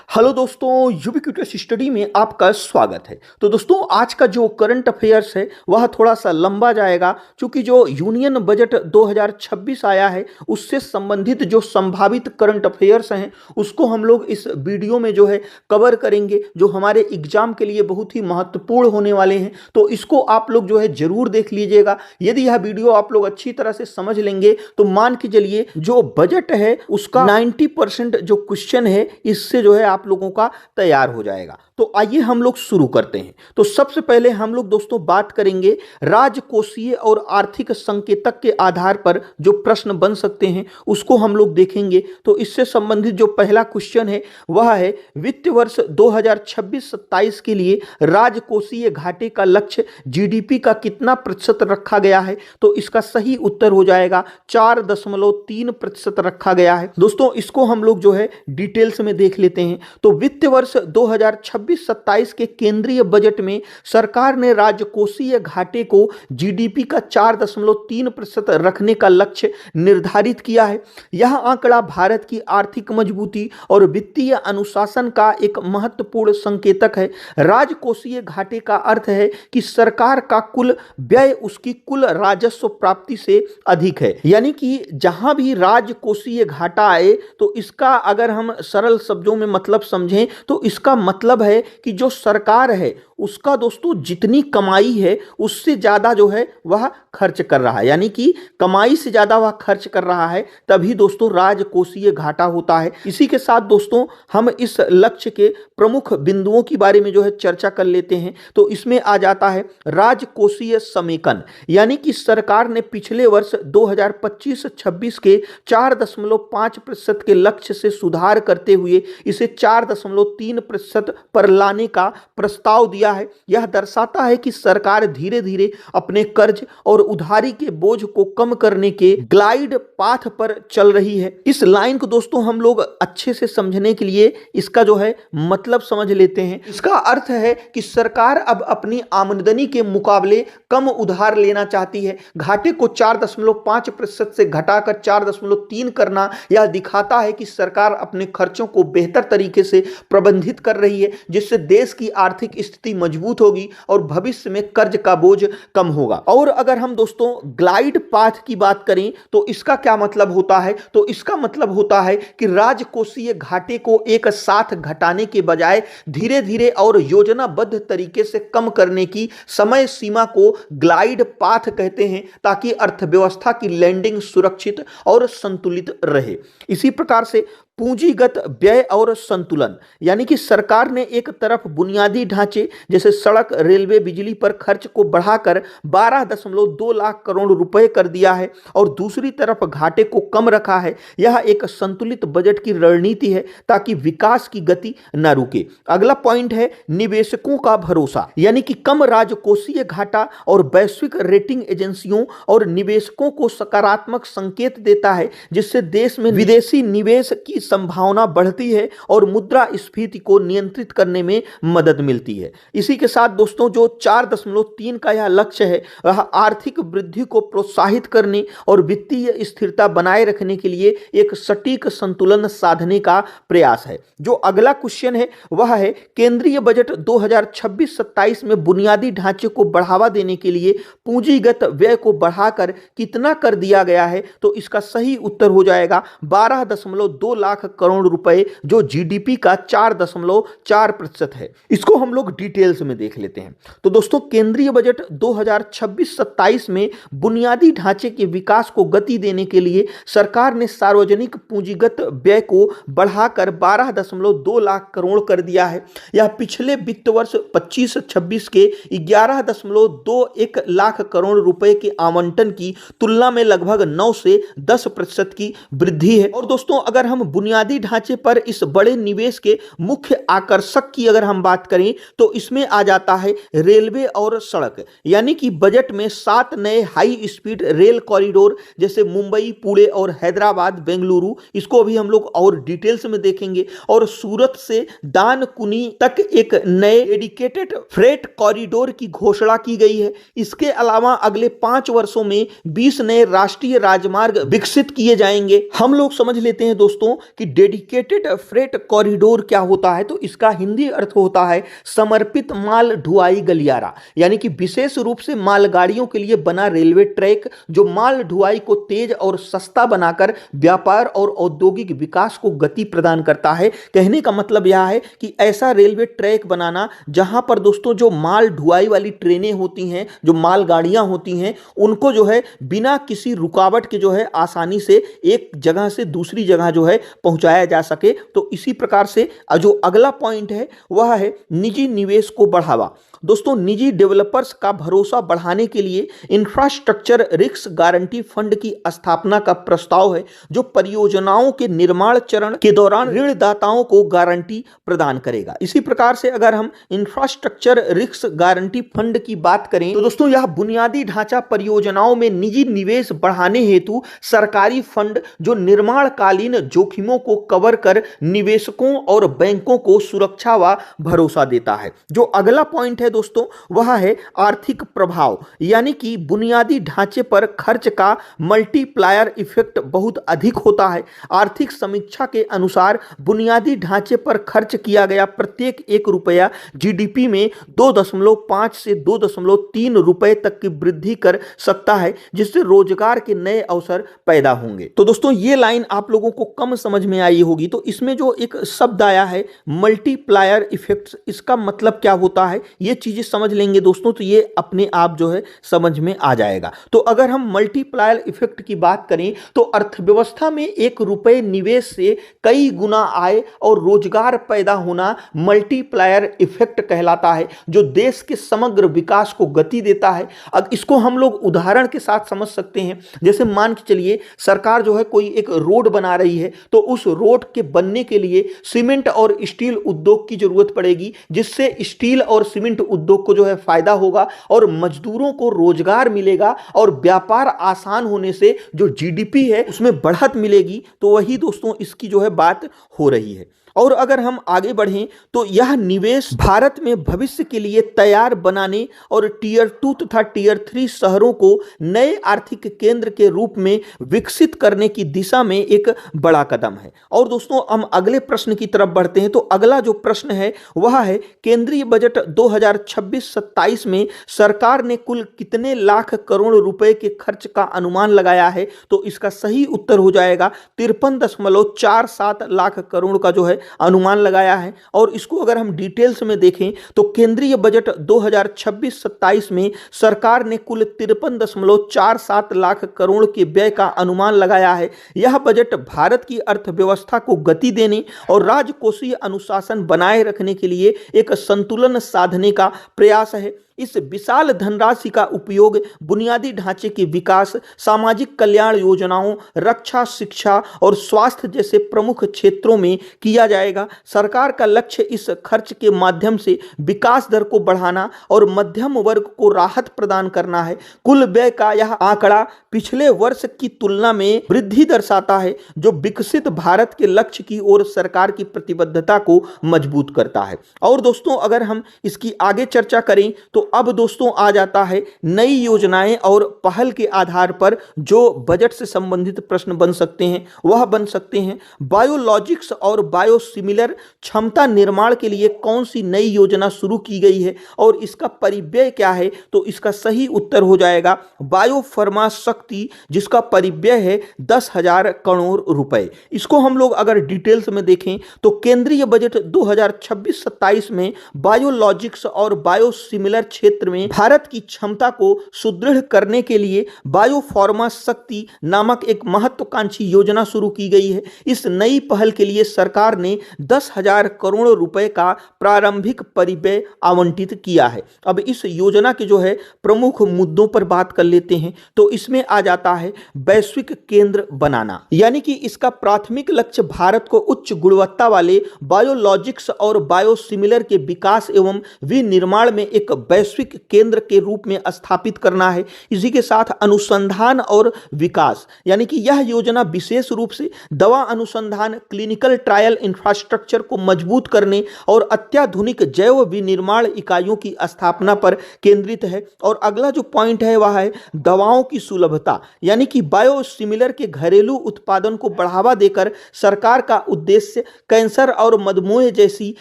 Hello दोस्तों, ubiquitous study में आपका स्वागत है। तो दोस्तों, आज का जो करंट अफेयर्स है वह थोड़ा सा लंबा जाएगा, क्योंकि जो यूनियन बजट 2026 आया है उससे संबंधित जो संभावित करंट अफेयर्स हैं उसको हम लोग इस वीडियो में जो है कवर करेंगे, जो हमारे एग्जाम के लिए बहुत ही महत्वपूर्ण होने वाले हैं। तो इसको आप लोग जो है जरूर देख लीजिएगा। यदि यह वीडियो आप लोग अच्छी तरह से समझ लेंगे तो मान के चलिए जो बजट है उसका 90% जो क्वेश्चन है इससे जो है आप लोगों का तैयार हो जाएगा। तो आइए हम लोग शुरू करते हैं। तो सबसे पहले हम लोग दोस्तों बात करेंगे राजकोषीय और आर्थिक संकेतक के आधार पर जो प्रश्न बन सकते हैं उसको हम लोग देखेंगे। तो इससे संबंधित जो पहला क्वेश्चन है वह है वित्त वर्ष 2026-27 के लिए राजकोषीय घाटे का लक्ष्य जीडीपी का कितना प्रतिशत रखा गया है। तो इसका सही उत्तर हो जाएगा 4.3% रखा गया है। दोस्तों इसको हम लोग जो है डिटेल्स में देख लेते हैं। तो वित्त वर्ष 2026-27 के केंद्रीय बजट में सरकार ने राजकोषीय घाटे को जीडीपी का 4.3% रखने का लक्ष्य निर्धारित किया है। यह आंकड़ा भारत की आर्थिक मजबूती और वित्तीय अनुशासन का एक महत्वपूर्ण संकेतक है। राजकोषीय घाटे का अर्थ है कि सरकार का कुल व्यय उसकी कुल राजस्व प्राप्ति से अधिक है। यानी कि जहां भी राजकोषीय घाटा आए तो इसका अगर हम सरल शब्दों में मतलब समझें तो इसका मतलब है कि जो सरकार है उसका दोस्तों जितनी कमाई है उससे ज्यादा जो है वह खर्च कर रहा है। यानी कि कमाई से ज्यादा वह खर्च कर रहा है, तभी दोस्तों राजकोषीय घाटा होता है। इसी के साथ दोस्तों हम इस लक्ष्य के प्रमुख बिंदुओं के बारे में जो है चर्चा कर लेते हैं। तो इसमें आ जाता है राजकोषीय समेकन, यानी कि सरकार ने पिछले वर्ष 2025-26 के 4.5% के लक्ष्य से सुधार करते हुए इसे 4.3% पर लाने का प्रस्ताव दिया है। यह दर्शाता है कि सरकार धीरे धीरे अपने कर्ज और उधारी के बोझ को कम करने के ग्लाइड पाथ पर चल रही है। इस लाइन को दोस्तों हम लोग अच्छे से समझने के लिए इसका जो है मतलब समझ लेते हैं। इसका अर्थ है कि सरकार अब अपनी आमदनी के मुकाबले कम उधार लेना चाहती है। घाटे को 4.5% से घटाकर 4.3 करना यह दिखाता है कि सरकार अपने खर्चों को बेहतर तरीके से प्रबंधित कर रही है, जिससे देश की आर्थिक स्थिति मजबूत होगी और भविष्य में कर्ज का बोझ कम होगा। और अगर हम दोस्तों ग्लाइड पाथ की बात करें तो इसका क्या मतलब होता है? तो इसका मतलब होता है कि राजकोषीय घाटे को एक साथ घटाने के बजाय धीरे धीरे और योजनाबद्ध तरीके से कम करने की समय सीमा को ग्लाइड पाथ कहते हैं, ताकि अर्थव्यवस्था की लैंडिंग सुरक्षित और संतुलित रहे। इसी प्रकार से पूंजीगत व्यय और संतुलन, यानी कि सरकार ने एक तरफ बुनियादी ढांचे जैसे सड़क, रेलवे, बिजली पर खर्च को बढ़ाकर 12.2 लाख करोड़ रुपए कर दिया है और दूसरी तरफ घाटे को कम रखा है। यह एक संतुलित बजट की रणनीति है ताकि विकास की गति न रुके। अगला पॉइंट है निवेशकों का भरोसा, यानी कि कम राजकोषीय घाटा और वैश्विक रेटिंग एजेंसियों और निवेशकों को सकारात्मक संकेत देता है, जिससे देश में विदेशी निवेश की संभावना बढ़ती है और मुद्रास्फीति को नियंत्रित करने में मदद मिलती है। इसी के साथ दोस्तों जो 4.3 का यह लक्ष्य है वह आर्थिक वृद्धि को प्रोत्साहित करने और वित्तीय स्थिरता बनाए रखने के लिए एक सटीक संतुलन साधने का प्रयास है। जो अगला क्वेश्चन है वह है केंद्रीय बजट 2026-27 में बुनियादी ढांचे को बढ़ावा देने के लिए पूंजीगत व्यय को बढ़ाकर कितना कर दिया गया है। तो इसका सही उत्तर हो जाएगा 12.2 लाख करोड़ रुपए, जो जीडीपी का 4.4% है। इसको हम लोग डिटेल्स में देख लेते हैं। तो दोस्तों केंद्रीय बजट 2026-27 में बुनियादी ढांचे के विकास को गति देने के लिए सरकार ने सार्वजनिक पूंजीगत व्यय को बढ़ाकर 12.2 लाख करोड़ कर दिया है। यह पिछले वित्त वर्ष 25-26 के 11.21 लाख करोड़ रुपए के आवंटन की तुलना में लगभग 9 से 10% की वृद्धि है। और दोस्तों अगर हम बुनियादी ढांचे पर इस बड़े निवेश के मुख्य आकर्षक की अगर हम बात करें तो इसमें आ जाता है रेलवे और सड़क, यानी कि बजट में 7 नए हाई स्पीड रेल कॉरिडोर जैसे मुंबई, पुणे और हैदराबाद, बेंगलुरु, इसको अभी हम लोग और डिटेल्स में देखेंगे। और सूरत से दानकुनी तक एक नए डेडिकेटेड फ्रेट कॉरिडोर की घोषणा की गई है। इसके अलावा अगले 5 वर्षों में 20 नए राष्ट्रीय राजमार्ग विकसित किए जाएंगे। हम लोग समझ लेते हैं दोस्तों कि डेडिकेटेड फ्रेट कॉरिडोर क्या होता है, तो इसका हिंदी अर्थ होता है समर्पित माल ढुलाई गलियारा, यानी कि विशेष रूप से मालगाड़ियों के लिए बना रेलवे ट्रैक जो माल ढुलाई को तेज और सस्ता बनाकर व्यापार और औद्योगिक विकास को गति प्रदान करता है। कहने का मतलब यह है कि ऐसा रेलवे ट्रैक बनाना जहां पर दोस्तों जो माल ढुलाई वाली ट्रेनें होती हैं, जो मालगाड़ियां होती हैं, उनको जो है बिना किसी रुकावट के जो है आसानी से एक जगह से दूसरी जगह जो है पहुंचाया जा सके। तो इसी प्रकार से जो अगला पॉइंट है वह है निजी निवेश को बढ़ावा। दोस्तों निजी डेवलपर्स का भरोसा बढ़ाने के लिए इंफ्रास्ट्रक्चर रिस्क गारंटी फंड की स्थापना का प्रस्ताव है जो परियोजनाओं के निर्माण चरण के दौरान ऋणदाताओं को गारंटी प्रदान करेगा। इसी प्रकार से अगर हम इंफ्रास्ट्रक्चर रिस्क गारंटी फंड की बात करें तो दोस्तों यह बुनियादी ढांचा परियोजनाओं में निजी निवेश बढ़ाने हेतु सरकारी फंड जो निर्माणकालीन जोखिमों को कवर कर निवेशकों और बैंकों को सुरक्षा व भरोसा देता है। जो अगला पॉइंट है दोस्तों वह है आर्थिक प्रभाव, यानी कि बुनियादी ढांचे पर खर्च का मल्टीप्लायर इफेक्ट बहुत अधिक होता है। आर्थिक समीक्षा के अनुसार बुनियादी ढांचे पर खर्च किया गया प्रत्येक 1 रुपया जीडीपी में 2.5 से 2.3 रुपए तक की वृद्धि कर सकता है, जिससे रोजगार के नए अवसर पैदा होंगे। तो दोस्तों ये लाइन आप लोगों को कम समझ में आई होगी, तो इसमें जो एक शब्द आया है मल्टीप्लायर इफेक्ट, इसका मतलब क्या होता है, ये चीजें समझ लेंगे दोस्तों तो ये अपने आप जो है समझ में आ जाएगा। तो अगर हम मल्टीप्लायर इफेक्ट की बात करें तो अर्थव्यवस्था में 1 रुपए निवेश से कई गुना आय और रोजगार पैदा होना मल्टीप्लायर इफेक्ट कहलाता है, जो देश के समग्र विकास को गति देता है। अब इसको हम लोग उदाहरण के साथ समझ सकते हैं। जैसे मान के चलिए सरकार जो है कोई एक रोड बना रही है, तो उस रोड के बनने के लिए सीमेंट और स्टील उद्योग की जरूरत पड़ेगी, जिससे स्टील और सीमेंट उद्योग को जो है फायदा होगा और मजदूरों को रोजगार मिलेगा और व्यापार आसान होने से जो जीडीपी है उसमें बढ़त मिलेगी। तो वही दोस्तों इसकी जो है बात हो रही है। और अगर हम आगे बढ़ें तो यह निवेश भारत में भविष्य के लिए तैयार बनाने और टीयर 2 तथा टीयर 3 शहरों को नए आर्थिक केंद्र के रूप में विकसित करने की दिशा में एक बड़ा कदम है। और दोस्तों हम अगले प्रश्न की तरफ बढ़ते हैं। तो अगला जो प्रश्न है वह है केंद्रीय बजट 2026-27 में सरकार ने कुल कितने लाख करोड़ रुपए के खर्च का अनुमान लगाया है, तो इसका सही उत्तर हो जाएगा 53.47 लाख करोड़ का जो है अनुमान लगाया है। और इसको अगर हम डिटेल्स में देखें तो केंद्रीय बजट 2026-27 में सरकार ने कुल 53.47 लाख करोड़ के व्यय का अनुमान लगाया है। यह बजट भारत की अर्थव्यवस्था को गति देने और राजकोषीय अनुशासन बनाए रखने के लिए एक संतुलन साधने का प्रयास है। इस विशाल धनराशि का उपयोग बुनियादी ढांचे के विकास, सामाजिक कल्याण योजनाओं, रक्षा, शिक्षा और स्वास्थ्य जैसे प्रमुख क्षेत्रों में किया जाएगा। सरकार का लक्ष्य इस खर्च के माध्यम से विकास दर को बढ़ाना और मध्यम वर्ग को राहत प्रदान करना है। कुल व्यय का यह आंकड़ा पिछले वर्ष की तुलना में वृद्धि दर्शाता है, जो विकसित भारत के लक्ष्य की ओर सरकार की प्रतिबद्धता को मजबूत करता है। और दोस्तों अगर हम इसकी आगे चर्चा करें तो अब दोस्तों आ जाता है नई योजनाएं और पहल के आधार पर जो बजट से संबंधित प्रश्न बन सकते हैं। वह बन सकते हैं बायोलॉजिक्स और बायोसिमिलर क्षमता निर्माण के लिए कौन सी नई योजना शुरू की गई है और इसका परिव्यय क्या है, तो इसका सही उत्तर हो जाएगा बायोफार्मा शक्ति, जिसका परिव्यय है 10,000 करोड़ रुपए। इसको हम लोग अगर डिटेल्स में देखें तो केंद्रीय बजट 2026-27 में बायोलॉजिक्स और बायोसिमिलर क्षेत्र में भारत की क्षमता को सुदृढ़ करने के लिए बायोफार्मा शक्ति नामक एक महत्वाकांक्षी योजना शुरू की गई है। इस नई पहल के लिए सरकार ने 10,000 करोड़ रुपए का प्रारंभिक परिव्यय आवंटित किया है। अब इस योजना के जो है प्रमुख मुद्दों पर बात कर लेते हैं। तो इसमें आ जाता है वैश्विक केंद्र बनाना, यानी कि इसका प्राथमिक लक्ष्य भारत को उच्च गुणवत्ता वाले बायोलॉजिक्स और बायोसिमिलर के विकास एवं विनिर्माण में एक वैश्विक केंद्र के रूप में स्थापित करना है। इसी के साथ अनुसंधान और विकास, यानी कि यह योजना विशेष रूप से दवा अनुसंधान, क्लिनिकल ट्रायल इंफ्रास्ट्रक्चर को मजबूत करने और अत्याधुनिक जैव विनिर्माण इकाइयों की स्थापना पर केंद्रित है। और अगला जो पॉइंट है वह है दवाओं की सुलभता, यानी कि बायोसिमिलर के घरेलू उत्पादन को बढ़ावा देकर सरकार का उद्देश्य कैंसर और मधुमेह जैसी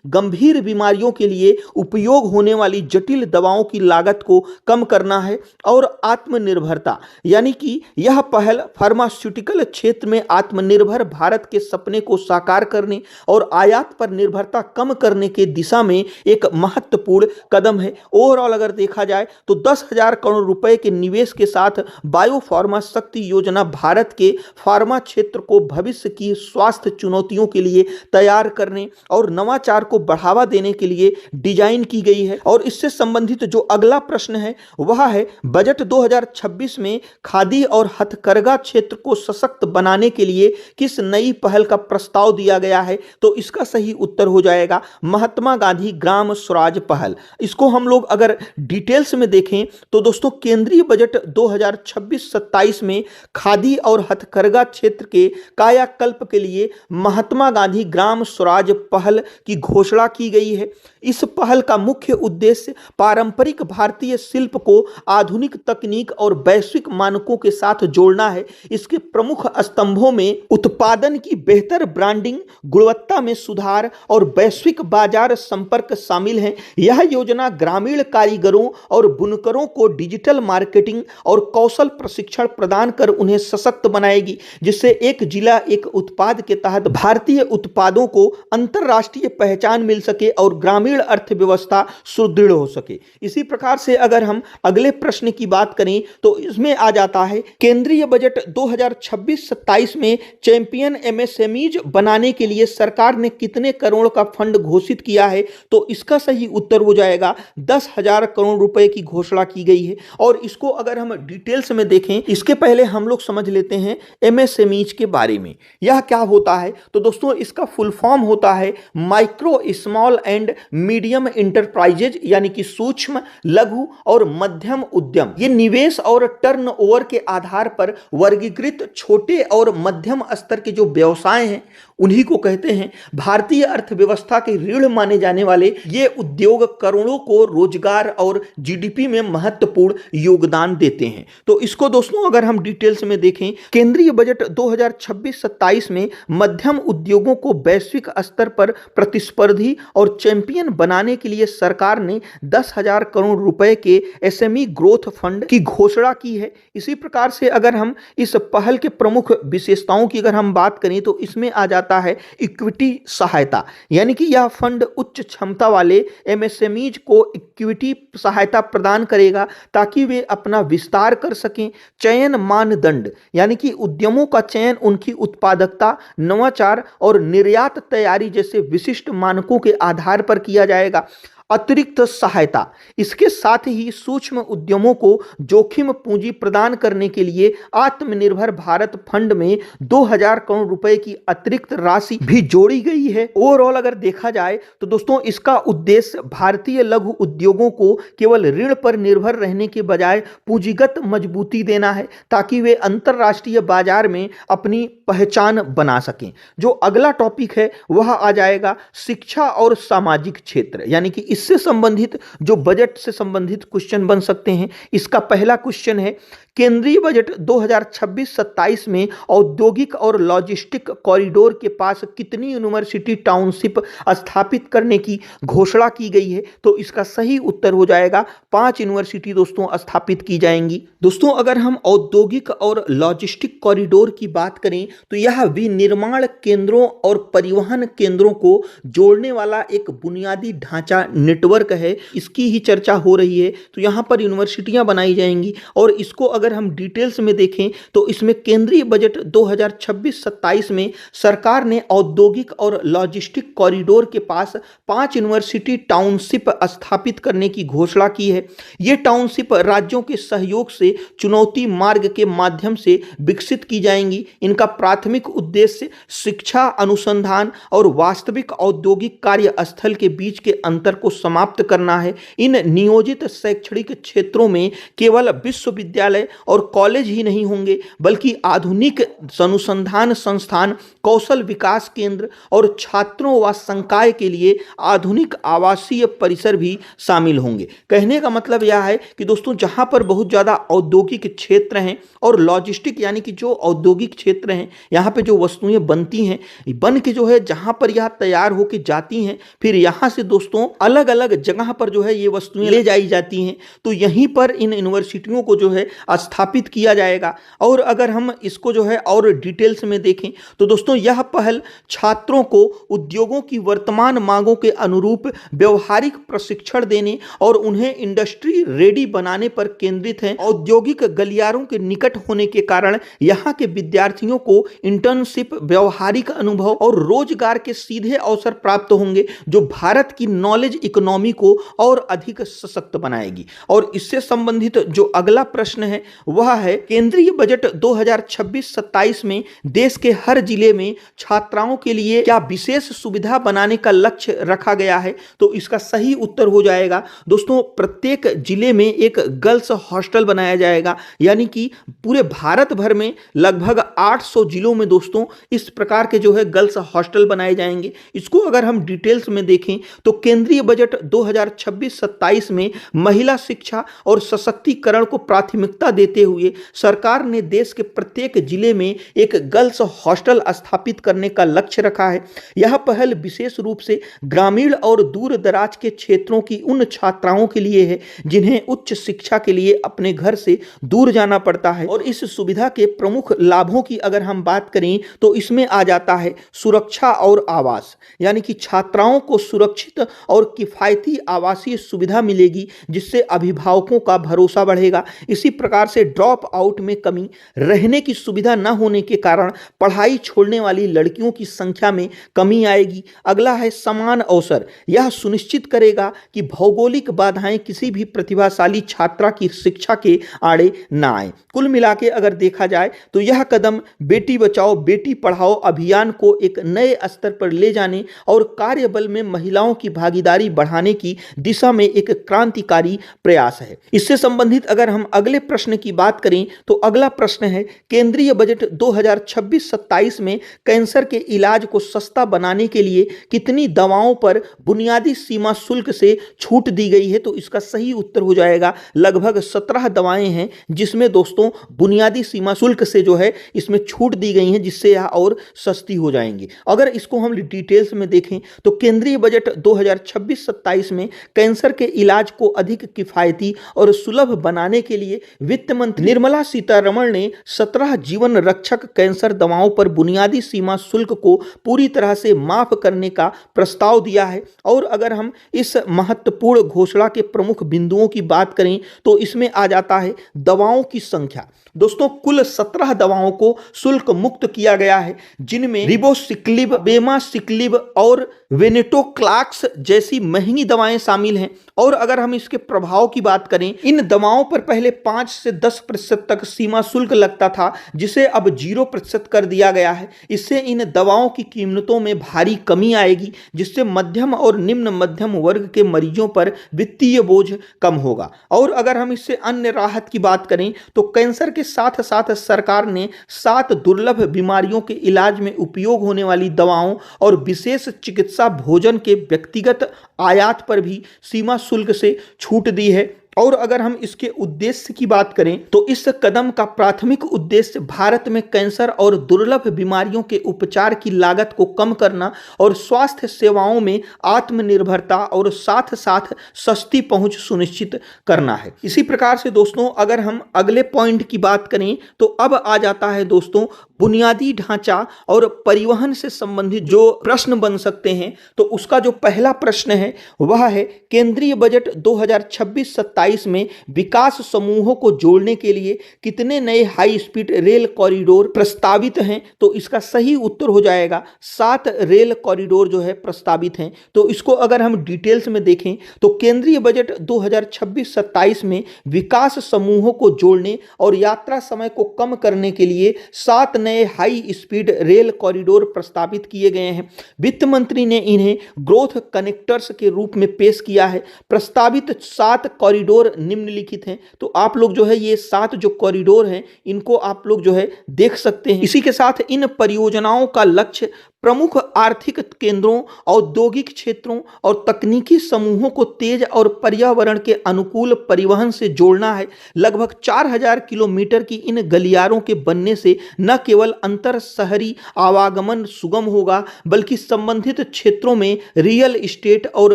गंभीर बीमारियों के लिए उपयोग होने वाली जटिल दवाओं की लागत को कम करना है। और आत्मनिर्भरता, यानी कि यह पहल फार्मास्यूटिकल क्षेत्र में आत्मनिर्भर भारत के सपने को साकार करने और आयात पर निर्भरता कम करने के दिशा में एक महत्वपूर्ण कदम है। ओवरऑल अगर देखा जाए तो 10,000 करोड़ रुपए के निवेश के साथ बायोफार्मा शक्ति योजना भारत के फार्मा क्षेत्र को भविष्य की स्वास्थ्य चुनौतियों के लिए तैयार करने और नवाचार को बढ़ावा देने के लिए डिजाइन की गई है। और इससे संबंधित जो अगला प्रश्न है वह है बजट 2026 में खादी और हथकरघा क्षेत्र को सशक्त बनाने के लिए किस नई पहल का प्रस्ताव दिया गया है? तो इसका सही उत्तर हो जाएगा महात्मा गांधी ग्राम स्वराज पहल। इसको हम लोग अगर डिटेल्स में देखें तो दोस्तों केंद्रीय बजट 2026-27 में खादी और हथकरघा क्षेत्र के कायाकल्प के लिए महात्मा गांधी ग्राम स्वराज पहल की घोषणा की गई है। इस पहल का मुख्य उद्देश्य पारंपरिक भारतीय शिल्प को आधुनिक तकनीक और वैश्विक मानकों के साथ जोड़ना है। इसके प्रमुख स्तंभों में उत्पादन की बेहतर ब्रांडिंग, गुणवत्ता में सुधार और वैश्विक बाजार संपर्क शामिल हैं। यह योजना ग्रामीण कारीगरों और बुनकरों को डिजिटल मार्केटिंग और कौशल प्रशिक्षण प्रदान कर उन्हें सशक्त बनाएगी, जिससे एक जिला एक उत्पाद के तहत भारतीय उत्पादों को अंतरराष्ट्रीय पहचान मिल सके और ग्रामीण अर्थव्यवस्था सुदृढ़ हो सके। इसी प्रकार से अगर हम अगले प्रश्न की बात करें तो इसमें आ जाता है केंद्रीय बजट 2026-27 में चैंपियन एमएसएमईज बनाने के लिए सरकार ने कितने करोड़ का फंड घोषित किया है? तो इसका सही उत्तर हो जाएगा 10,000 करोड़ रुपए की घोषणा की गई है। और इसको अगर हम डिटेल्स में देखें, इसके पहले हम लोग समझ लेते हैं एमएसएमईज के बारे में। यह क्या होता है? तो दोस्तों इसका फुल फॉर्म होता है micro small and medium enterprises, यानी कि सूक्ष्म, लघु और मध्यम उद्यम। ये निवेश और टर्नओवर के आधार पर वर्गीकृत छोटे और मध्यम स्तर के जो व्यवसाय हैं उन्हीं को कहते हैं। भारतीय अर्थव्यवस्था के रीढ़ माने जाने वाले ये उद्योग करोड़ों को रोजगार और जीडीपी में महत्वपूर्ण योगदान देते हैं। तो इसको दोस्तों अगर हम डिटेल्स में देखें, केंद्रीय बजट 2026-27 में मध्यम उद्योगों को वैश्विक स्तर पर प्रतिस्पर्धी और चैंपियन बनाने के लिए सरकार ने 10,000 करोड़ रुपए के एसएमई ग्रोथ फंड की घोषणा की है। इसी प्रकार से अगर हम इस पहल के प्रमुख विशेषताओं की अगर हम बात करें तो इसमें आ जाता है इक्विटी सहायता, यानी कि यह फंड उच्च क्षमता वाले एमएसएमईज को इक्विटी सहायता प्रदान करेगा ताकि वे अपना विस्तार कर सकें। चयन मानदंड, यानी कि उद्यमों का चयन उनकी उत्पादकता, नवाचार और निर्यात तैयारी जैसे विशिष्ट मानकों के आधार पर किया जाएगा। अतिरिक्त सहायता, इसके साथ ही सूक्ष्म उद्यमों को जोखिम पूंजी प्रदान करने के लिए आत्मनिर्भर भारत फंड में 2,000 करोड़ रुपए की अतिरिक्त राशि भी जोड़ी गई है। ओवरऑल अगर देखा जाए तो दोस्तों इसका उद्देश्य भारतीय लघु उद्योगों को केवल ऋण पर निर्भर रहने के बजाय पूंजीगत मजबूती देना है ताकि वे अंतरराष्ट्रीय बाजार में अपनी पहचान बना सकें। जो अगला टॉपिक है वह आ जाएगा शिक्षा और सामाजिक क्षेत्र, यानी कि इससे संबंधित जो बजट से संबंधित क्वेश्चन बन सकते हैं। इसका पहला क्वेश्चन है केंद्रीय बजट 2026-27 में औद्योगिक और लॉजिस्टिक कॉरिडोर के पास कितनी यूनिवर्सिटी टाउनशिप स्थापित करने की घोषणा की गई है? तो इसका सही उत्तर हो जाएगा 5 यूनिवर्सिटी दोस्तों स्थापित की जाएंगी। दोस्तों अगर हम औद्योगिक और लॉजिस्टिक कॉरिडोर की बात करें तो यह विनिर्माण केंद्रों और परिवहन केंद्रों को जोड़ने वाला एक बुनियादी ढांचा नेटवर्क है। इसकी ही चर्चा हो रही है। तो यहाँ पर यूनिवर्सिटियां बनाई जाएंगी और इसको अगर हम डिटेल्स में देखें तो इसमें केंद्रीय बजट 2026-27 में सरकार ने औद्योगिक और लॉजिस्टिक कॉरिडोर के पास 5 यूनिवर्सिटी टाउनशिप स्थापित करने की घोषणा की है। ये टाउनशिप राज्यों के सहयोग से चुनौती मार्ग के माध्यम से विकसित की जाएंगी। इनका प्राथमिक उद्देश्य शिक्षा, अनुसंधान और वास्तविक औद्योगिक कार्य स्थल के बीच के अंतर को समाप्त करना है। इन नियोजित शैक्षणिक क्षेत्रों में केवल विश्वविद्यालय और कॉलेज ही नहीं होंगे, बल्कि आधुनिक अनुसंधान संस्थान, कौशल विकास केंद्र और छात्रों व संकाय के लिए आधुनिक आवासीय परिसर भी शामिल होंगे। कहने का मतलब यह है कि दोस्तों जहां पर बहुत ज़्यादा औद्योगिक क्षेत्र हैं और लॉजिस्टिक यानी कि जो औद्योगिक क्षेत्र हैं, यहाँ पे जो वस्तुएं बनती हैं, बन के जो है जहां पर यह तैयार होके जाती हैं, फिर यहाँ से दोस्तों अलग अलग जगह पर जो है ये वस्तुएं ले जाई जाती हैं। तो यहीं पर इन यूनिवर्सिटियों को जो है स्थापित किया जाएगा। और अगर हम इसको जो है और डिटेल्स में देखें तो दोस्तों यह पहल छात्रों को उद्योगों की वर्तमान मांगों के अनुरूप व्यवहारिक प्रशिक्षण देने और उन्हें इंडस्ट्री रेडी बनाने पर केंद्रित है। औद्योगिक गलियारों के निकट होने के कारण यहाँ के विद्यार्थियों को इंटर्नशिप, व्यवहारिक अनुभव और रोजगार के सीधे अवसर प्राप्त होंगे, जो भारत की नॉलेज इकोनॉमी को और अधिक सशक्त बनाएगी। और इससे संबंधित जो अगला प्रश्न है वह है केंद्रीय बजट 2026-27 में देश के हर जिले में छात्राओं के लिए क्या विशेष सुविधा बनाने का लक्ष्य रखा गया है? तो इसका सही उत्तर हो जाएगा दोस्तों, प्रत्येक जिले में एक गर्ल्स हॉस्टल बनाया जाएगा। यानी कि पूरे भारत भर में लगभग 800 जिलों में दोस्तों इस प्रकार के जो है गर्ल्स हॉस्टल बनाए जाएंगे। इसको अगर हम डिटेल्स में देखें तो केंद्रीय बजट 2026-27 में महिला शिक्षा और सशक्तिकरण को प्राथमिकता देते हुए सरकार ने देश के प्रत्येक जिले में एक गर्ल्स हॉस्टल स्थापित करने का लक्ष्य रखा है। यह पहल विशेष रूप से ग्रामीण और दूर दराज के क्षेत्रों की उन छात्राओं के लिए है जिन्हें उच्च शिक्षा के लिए अपने घर से दूर जाना पड़ता है। और इस सुविधा के प्रमुख लाभों की अगर हम बात करें तो इसमें आ जाता है सुरक्षा और आवास, यानी कि छात्राओं को सुरक्षित और किफायती आवासीय सुविधा मिलेगी, जिससे अभिभावकों का भरोसा बढ़ेगा। इसी प्रकार से ड्रॉप आउट में कमी, रहने की सुविधा न होने के कारण पढ़ाई छोड़ने वाली लड़कियों की संख्या में कमी आएगी। अगला है समान अवसर, यह सुनिश्चित करेगा कि भौगोलिक बाधाएं किसी भी प्रतिभाशाली छात्रा की शिक्षा के आड़े न आए। कुल मिला के अगर देखा जाए तो यह कदम बेटी बचाओ बेटी पढ़ाओ अभियान को एक नए स्तर पर ले जाने और कार्यबल में महिलाओं की भागीदारी बढ़ाने की दिशा में एक क्रांतिकारी प्रयास है। इससे संबंधित अगर हम अगले प्रश्न की बात करें तो अगला प्रश्न है केंद्रीय बजट 2026-27 में कैंसर के इलाज को सस्ता बनाने के लिए कितनी दवाओं पर बुनियादी सीमा शुल्क से छूट दी गई है? तो इसका सही उत्तर हो जाएगा लगभग 17 दवाएं हैं जिसमें दोस्तों बुनियादी सीमा शुल्क से जो है इसमें छूट दी गई हैं, जिससे यह और सस्ती हो जाएंगी। अगर इसको हम डिटेल्स में देखें तो केंद्रीय बजट 2026-27 में कैंसर के इलाज को अधिक किफायती और सुलभ बनाने के लिए वित्त मंत्री निर्मला सीतारमण ने 17 जीवन रक्षक कैंसर दवाओं पर बुनियादी सीमा शुल्क को पूरी तरह से माफ करने का प्रस्ताव दिया है। और अगर हम इस महत्वपूर्ण घोषणा के प्रमुख बिंदुओं की बात करें तो इसमें आ जाता है दवाओं की संख्या। दोस्तों कुल 17 दवाओं को शुल्क मुक्त किया गया है, जिनमें रिबोसिक्लिब, बेमासिक्लिब और वेनेटोक्लाक्स जैसी महंगी दवाएं शामिल हैं। और अगर हम इसके प्रभाव की बात करें, इन दवाओं पर पहले 5 से 10% तक सीमा शुल्क लगता था, जिसे अब 0% कर दिया गया है। इससे इन दवाओं की कीमतों में भारी कमी आएगी, जिससे मध्यम और निम्न मध्यम वर्ग के मरीजों पर वित्तीय बोझ कम होगा। और अगर हम इससे अन्य राहत की बात करें तो कैंसर के साथ साथ सरकार ने 7 दुर्लभ बीमारियों के इलाज में उपयोग होने वाली दवाओं और विशेष चिकित्सा भोजन के व्यक्तिगत आयात पर भी सीमा शुल्क से छूट दी है। और अगर हम इसके उद्देश्य की बात करें तो इस कदम का प्राथमिक उद्देश्य भारत में कैंसर और दुर्लभ बीमारियों के उपचार की लागत को कम करना और स्वास्थ्य सेवाओं में आत्मनिर्भरता और साथ साथ सस्ती पहुंच सुनिश्चित करना है। इसी प्रकार से दोस्तों अगर हम अगले पॉइंट की बात करें तो अब आ जाता है दोस्तों बुनियादी ढांचा और परिवहन से संबंधित जो प्रश्न बन सकते हैं। तो उसका जो पहला प्रश्न है वह है केंद्रीय बजट 2026-27 में विकास समूहों को जोड़ने के लिए कितने नए हाई स्पीड रेल कॉरिडोर प्रस्तावित हैं? तो इसका सही उत्तर हो जाएगा 7 रेल कॉरिडोर जो है प्रस्तावित हैं। तो इसको अगर हम डिटेल्स में देखें तो केंद्रीय बजट 2026-27 में विकास समूहों को जोड़ने और यात्रा समय को कम करने के लिए 7 नए नए हाई स्पीड रेल कॉरिडोर प्रस्तावित किए गए हैं। वित्त मंत्री ने इन्हें ग्रोथ कनेक्टर्स के रूप में पेश किया है। प्रस्तावित 7 कॉरिडोर निम्नलिखित हैं। तो आप लोग जो है ये 7 जो कॉरिडोर हैं इनको आप लोग जो है देख सकते हैं। इसी के साथ इन परियोजनाओं का लक्ष्य प्रमुख आर्थिक केंद्रों, औद्योगिक क्षेत्रों और तकनीकी समूहों को तेज और पर्यावरण के अनुकूल परिवहन से जोड़ना है। लगभग 4000 किलोमीटर की इन गलियारों के बनने से न केवल अंतर शहरी आवागमन सुगम होगा, बल्कि संबंधित क्षेत्रों में रियल एस्टेट और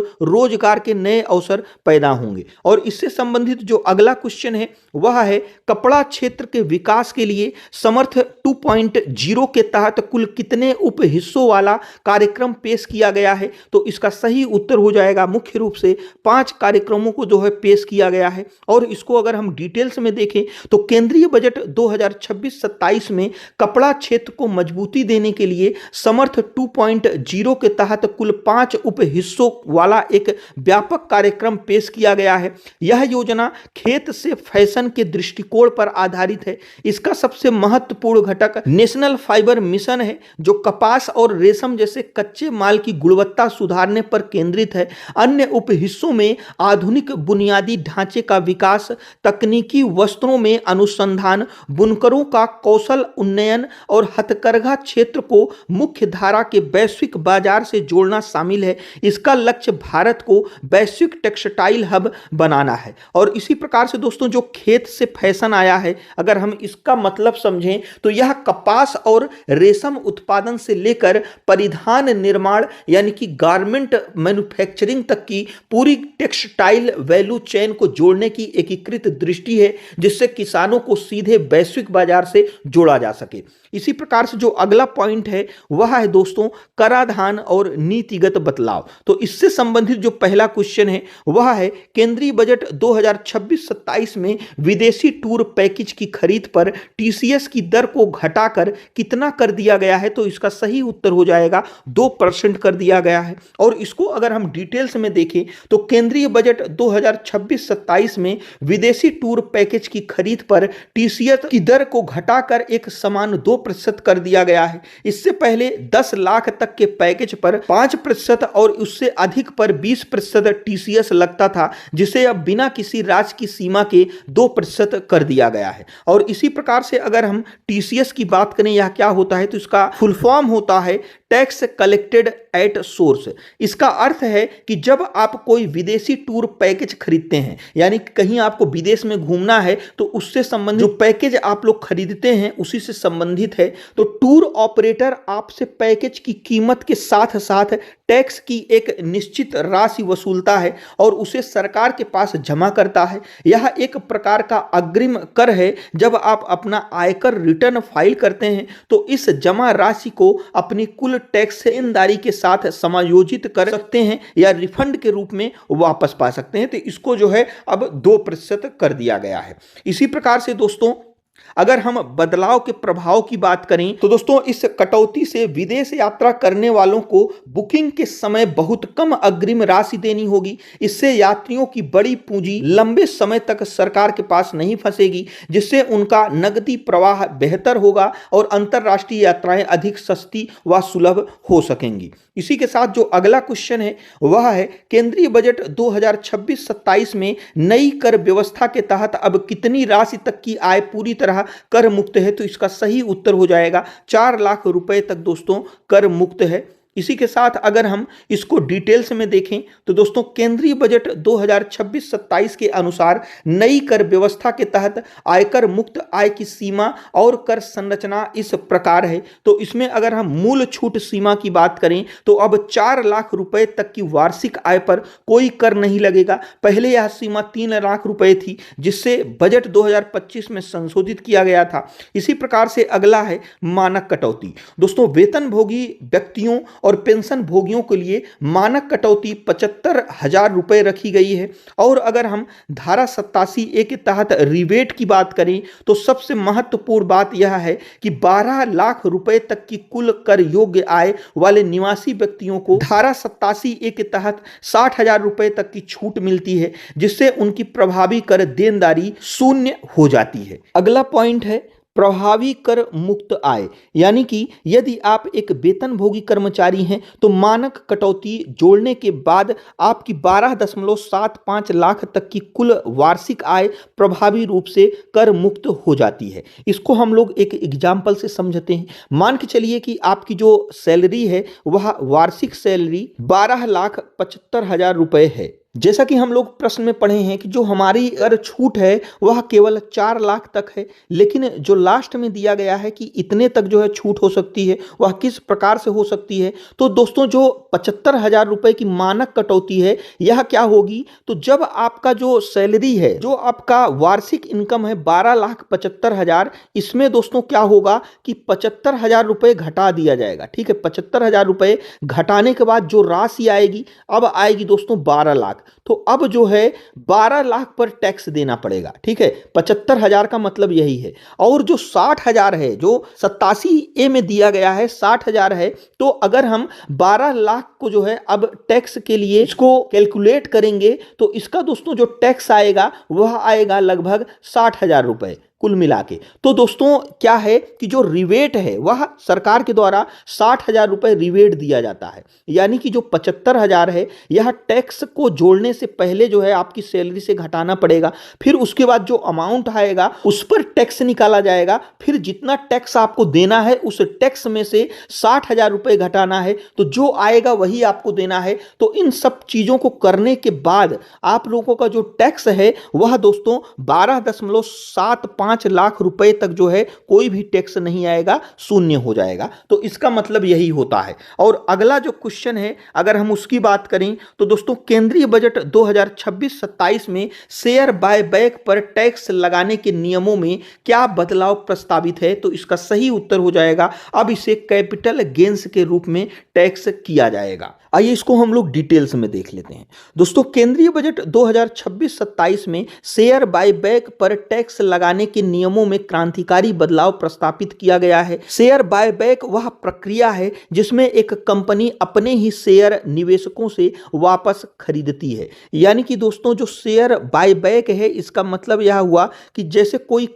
रोजगार के नए अवसर पैदा होंगे। और इससे संबंधित जो अगला क्वेश्चन है वह है कपड़ा क्षेत्र के विकास के लिए समर्थ 2.0 के तहत कुल कितने उप हिस्सों वाला कार्यक्रम पेश किया गया है। तो इसका सही उत्तर हो जाएगा मुख्य रूप से 5 कार्यक्रमों को जो है पेश किया गया है। और इसको अगर हम डिटेल्स में देखें तो केंद्रीय बजट 2026-27 में कपड़ा क्षेत्र को मजबूती देने के लिए समर्थ 2.0 के तहत कुल 5 उप हिस्सों वाला एक व्यापक कार्यक्रम पेश किया गया है। यह योजना खेत से फैशन के दृष्टिकोण पर आधारित है। इसका सबसे महत्वपूर्ण घटक नेशनल फाइबर मिशन है, जो कपास और रेशम जैसे कच्चे माल की गुणवत्ता सुधारने पर केंद्रित है। अन्य उप हिस्सों में आधुनिक बुनियादी ढांचे का विकास, तकनीकी वस्त्रों में अनुसंधान, बुनकरों का कौशल उन्नयन और हथकरघा क्षेत्र को मुख्य धारा के वैश्विक बाजार से जोड़ना शामिल है। इसका लक्ष्य भारत को वैश्विक टेक्सटाइल हब बनाना है। और इसी प्रकार से दोस्तों जो खेत से फैशन आया है, अगर हम इसका मतलब समझें तो यह कपास और रेशम उत्पादन से लेकर परिधान निर्माण यानी कि गारमेंट मैन्युफैक्चरिंग तक की पूरी टेक्सटाइल वैल्यू चेन को जोड़ने की एकीकृत दृष्टि है, जिससे किसानों को सीधे वैश्विक बाजार से जोड़ा जा सके। इसी प्रकार से जो अगला पॉइंट है वह है दोस्तों कराधान और नीतिगत बदलाव। तो इससे संबंधित जो पहला क्वेश्चन है वह है केंद्रीय बजट 2026-27 में विदेशी टूर पैकेज की खरीद पर टीसीएस की दर को घटाकर कितना कर दिया गया है। तो इसका सही उत्तर हो जाएगा 2% कर दिया गया है। और इसको अगर हम डिटेल्स में देखें तो केंद्रीय बजट 2026-27 में विदेशी टूर पैकेज की खरीद पर टीसीएस की दर को घटाकर एक समान 2% कर दिया गया है। इससे पहले 10 लाख तक के पैकेज पर 5% और उससे अधिक पर 20% टीसीएस लगता था, जिसे अब बिना किसी राज्य की सीमा के 2% कर दिया गया है। और इसी प्रकार से अगर हम टीसीएस की बात करें यह क्या होता है, तो इसका फुल फॉर्म होता है टैक्स कलेक्टेड एट सोर्स। इसका अर्थ है कि जब आप कोई विदेशी टूर पैकेज खरीदते हैं, यानी कहीं आपको विदेश में घूमना है, तो उससे संबंधित जो पैकेज आप लोग खरीदते हैं उसी से संबंधित है। तो टूर ऑपरेटर आपसे पैकेज की कीमत के साथ साथ टैक्स की एक निश्चित राशि वसूलता है और उसे सरकार के पास जमा करता है। यह एक प्रकार का अग्रिम कर है। जब आप अपना आयकर रिटर्न फाइल करते हैं तो इस जमा राशि को अपनी कुल टैक्स ईमानदारी के साथ समायोजित कर सकते हैं या रिफंड के रूप में वापस पा सकते हैं। तो इसको जो है अब 2% कर दिया गया है। इसी प्रकार से दोस्तों अगर हम बदलाव के प्रभाव की बात करें तो दोस्तों इस कटौती से विदेश यात्रा करने वालों को बुकिंग के समय बहुत कम अग्रिम राशि देनी होगी। इससे यात्रियों की बड़ी पूंजी लंबे समय तक सरकार के पास नहीं फंसेगी, जिससे उनका नकदी प्रवाह बेहतर होगा और अंतर्राष्ट्रीय यात्राएं अधिक सस्ती व सुलभ हो सकेंगी। इसी के साथ जो अगला क्वेश्चन है वह है केंद्रीय बजट 2026-27 में नई कर व्यवस्था के तहत अब कितनी राशि तक की आय पूरी तरह कर मुक्त है। तो इसका सही उत्तर हो जाएगा 4 लाख रुपए तक दोस्तों कर मुक्त है। इसी के साथ अगर हम इसको डिटेल्स में देखें तो दोस्तों केंद्रीय बजट 2026-27 के अनुसार नई कर व्यवस्था के तहत आयकर मुक्त आय की सीमा और कर संरचना इस प्रकार है। तो इसमें अगर हम मूल छूट सीमा की बात करें तो अब 4 लाख रुपए तक की वार्षिक आय पर कोई कर नहीं लगेगा। पहले यह सीमा 3 लाख रुपए थी, जिससे बजट 2025 में संशोधित किया गया था। इसी प्रकार से अगला है मानक कटौती। दोस्तों वेतनभोगी व्यक्तियों और पेंशन भोगियों के लिए मानक कटौती 75,000 रुपए रखी गई है। और अगर हम धारा 87A के तहत रिबेट की बात करें तो सबसे महत्वपूर्ण बात यह है कि 12 लाख रुपए तक की कुल कर योग्य आय वाले निवासी व्यक्तियों को धारा 87A के तहत 60,000 रुपए तक की छूट मिलती है, जिससे उनकी प्रभावी कर देनदारी शून्य हो जाती है। अगला पॉइंट है प्रभावी कर मुक्त आय, यानी कि यदि आप एक वेतनभोगी कर्मचारी हैं तो मानक कटौती जोड़ने के बाद आपकी 12.75 लाख तक की कुल वार्षिक आय प्रभावी रूप से कर मुक्त हो जाती है। इसको हम लोग एक एग्जाम्पल से समझते हैं। मान के चलिए कि आपकी जो सैलरी है वह वार्षिक सैलरी 12,75,000 रुपए है। जैसा कि हम लोग प्रश्न में पढ़े हैं कि जो हमारी अगर छूट है वह केवल 4 लाख तक है, लेकिन जो लास्ट में दिया गया है कि इतने तक जो है छूट हो सकती है, वह किस प्रकार से हो सकती है। तो दोस्तों जो 75,000 रुपए की मानक कटौती है यह क्या होगी, तो जब आपका जो सैलरी है, जो आपका वार्षिक इनकम है 12,75,000, इसमें दोस्तों क्या होगा कि 75,000 रुपए घटा दिया जाएगा। ठीक है, 75,000 रुपए घटाने के बाद जो राशि आएगी, अब आएगी दोस्तों 12 लाख। तो अब जो है 12 लाख पर टैक्स देना पड़ेगा। ठीक है, 75,000 का मतलब यही है। और जो 60,000 है, जो 87A में दिया गया है 60,000 है, तो अगर हम 12 लाख को जो है अब टैक्स के लिए इसको कैलकुलेट करेंगे तो इसका दोस्तों जो टैक्स आएगा वह आएगा लगभग 60,000 रुपए कुल मिला के। तो दोस्तों क्या है कि जो रिवेट है वह सरकार के द्वारा 60,000 रुपए रिवेट दिया जाता है, यानी कि जो 75,000 है यह टैक्स को जोड़ने से पहले जो है आपकी सैलरी से घटाना पड़ेगा। फिर उसके बाद जो अमाउंट आएगा उस पर टैक्स निकाला जाएगा। फिर जितना टैक्स आपको देना है उस टैक्स में से 60,000 रुपए घटाना है, तो जो आएगा वही आपको देना है। तो इन सब चीजों को करने के बाद आप लोगों का जो टैक्स है वह दोस्तों 12.75 लाख रुपए तक जो है कोई भी टैक्स नहीं आएगा, शून्य हो जाएगा। तो इसका मतलब यही होता है। और अगला जो क्वेश्चन है अगर हम उसकी बात करें तो दोस्तों केंद्रीय बजट 2026-27 में शेयर बायबैक पर टैक्स लगाने के नियमों में क्या बदलाव प्रस्तावित है, तो इसका सही उत्तर हो जाएगा अब इसे कैपिटल गेन्स के रूप में टैक्स किया जाएगा। आइए इसको हम लोग डिटेल्स में देख लेते हैं। दोस्तों केंद्रीय बजट 2026-27 में शेयर बायबैक पर टैक्स लगाने के नियमों में क्रांतिकारी बदलाव प्रस्तावित किया गया है। शेयर बायबैक वह प्रक्रिया है जिसमें एक कंपनी अपने ही शेयर निवेशकों से वापस खरीदती है। यानी कि दोस्तों जो शेयर बायबैक है इसका मतलब यह हुआ कि जैसे कोई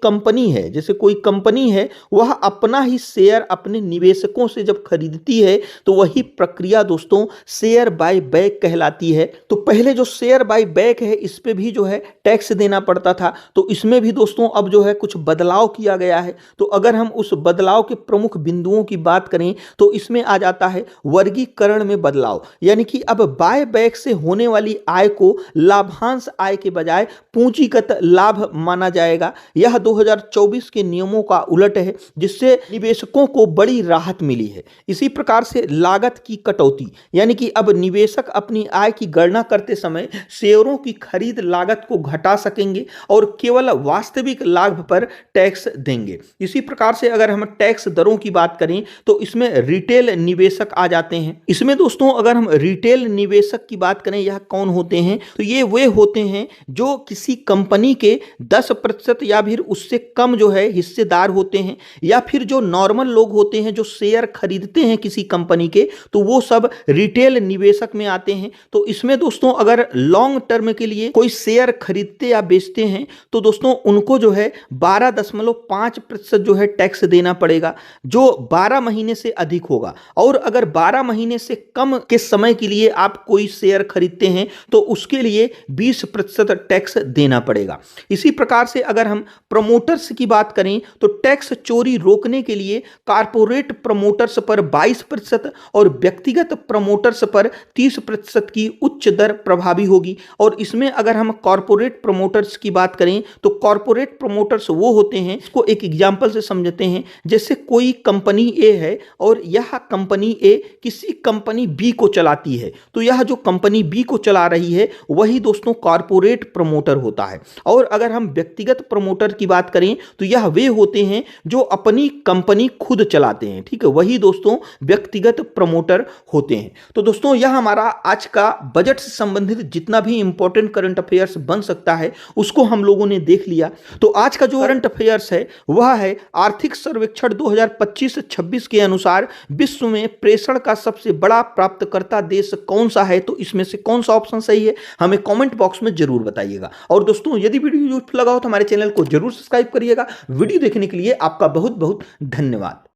कंपनी है वह अपना ही शेयर अपने निवेशकों से जब खरीदती है तो वही प्रक्रिया दोस्तों शेयर बाय बैक कहलाती है। तो पहले जो शेयर बाय बैक है इस पे भी जो है टैक्स देना पड़ता था, तो इसमें भी दोस्तों अब जो है कुछ बदलाव किया गया है। तो अगर हम उस बदलाव के प्रमुख बिंदुओं की बात करें तो इसमें आ जाता है वर्गीकरण में बदलाव, यानी कि अब बाय बैक से होने वाली आय को लाभांश आय के बजाय पूंजीगत लाभ माना जाएगा। यह 2024 के नियमों का उलट है जिससे निवेशकों को बड़ी राहत मिली है। इसी प्रकार से लागत की कटौती, यानी कि अब निवेशक अपनी आय की गणना करते समय शेयरों की खरीद लागत को घटा सकेंगे और केवल वास्तविक लाभ पर टैक्स देंगे। इसी प्रकार से अगर हम टैक्स दरों की बात करें तो इसमें रिटेल निवेशक आ जाते हैं। इसमें दोस्तों अगर हम रिटेल निवेशक की बात करें यह कौन होते हैं, तो ये वे होते हैं जो किसी कंपनी के 10% या फिर उससे कम जो है हिस्सेदार होते हैं, या फिर जो नॉर्मल लोग होते हैं जो शेयर खरीदते हैं किसी कंपनी के, तो वो सब रिटेल निवेशक में आते हैं। तो इसमें दोस्तों अगर लॉन्ग टर्म के लिए कोई शेयर खरीदते या बेचते हैं तो दोस्तों उनको जो है 12.5% जो है टैक्स देना पड़ेगा, जो 12 महीने से अधिक होगा। और अगर 12 महीने से कम के समय के लिए आप कोई शेयर खरीदते हैं तो उसके लिए 20% टैक्स देना पड़ेगा। इसी प्रकार से अगर हम प्रमोटर्स की बात करें तो टैक्स चोरी रोकने के लिए कारपोरेट प्रमोटर्स पर 22% और व्यक्तिगत प्रमोटर्स पर 30% की उच्च दर प्रभावी होगी। और इसमें अगर हम कॉर्पोरेट प्रमोटर्स की बात करें तो कॉर्पोरेट प्रमोटर्स वो होते हैं, इसको एक एग्जांपल से समझते हैं। जैसे कोई कंपनी ए है और यह कंपनी ए किसी कंपनी बी को चलाती है, तो यह जो कंपनी बी को चला रही है वही दोस्तों कॉर्पोरेट प्रमोटर होता है। और अगर हम व्यक्तिगत प्रमोटर की बात करें तो यह वे होते हैं जो अपनी कंपनी खुद चलाते हैं। ठीक है, वही दोस्तों व्यक्तिगत प्रमोटर होते हैं। तो तो दोस्तों यह हमारा आज का बजट से संबंधित जितना भी इंपॉर्टेंट करंट अफेयर्स बन सकता है उसको हम लोगों ने देख लिया। तो आज का जो करंट अफेयर्स है वह है आर्थिक सर्वेक्षण 2025-26 के अनुसार विश्व में प्रेषण का सबसे बड़ा प्राप्तकर्ता देश कौन सा है। तो इसमें से कौन सा ऑप्शन सही है हमें कमेंट बॉक्स में जरूर बताइएगा। और दोस्तों यदि वीडियो यूजफुल लगा हो तो हमारे चैनल को जरूर सब्सक्राइब करिएगा। वीडियो देखने के लिए आपका बहुत बहुत धन्यवाद।